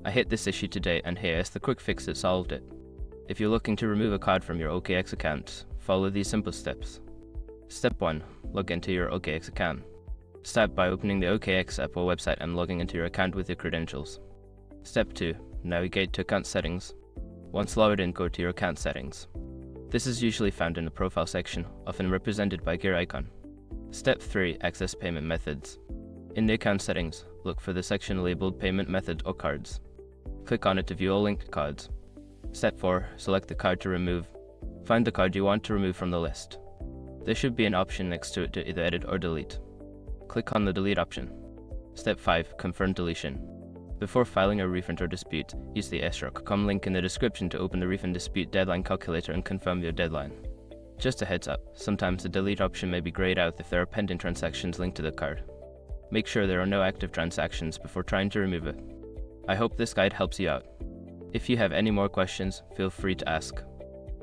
I hit this issue today and here's the quick fix that solved it. If you're looking to remove a card from your OKX account, follow these simple steps. Step 1. Log into your OKX account. Start by opening the OKX app or website and logging into your account with your credentials. Step 2. Navigate to Account Settings. Once logged in, go to your account settings. This is usually found in the Profile section, often represented by gear icon. Step 3. Access payment methods. In the account settings, look for the section labeled Payment Method or Cards. Click on it to view all linked cards. Step 4. Select the card to remove. Find the card you want to remove from the list. There should be an option next to it to either edit or delete. Click on the Delete option. Step 5. Confirm deletion. Before filing a refund or dispute, use the s.com link in the description to open the refund dispute deadline calculator and confirm your deadline. Just a heads up, sometimes the delete option may be grayed out if there are pending transactions linked to the card. Make sure there are no active transactions before trying to remove it. I hope this guide helps you out. If you have any more questions, feel free to ask.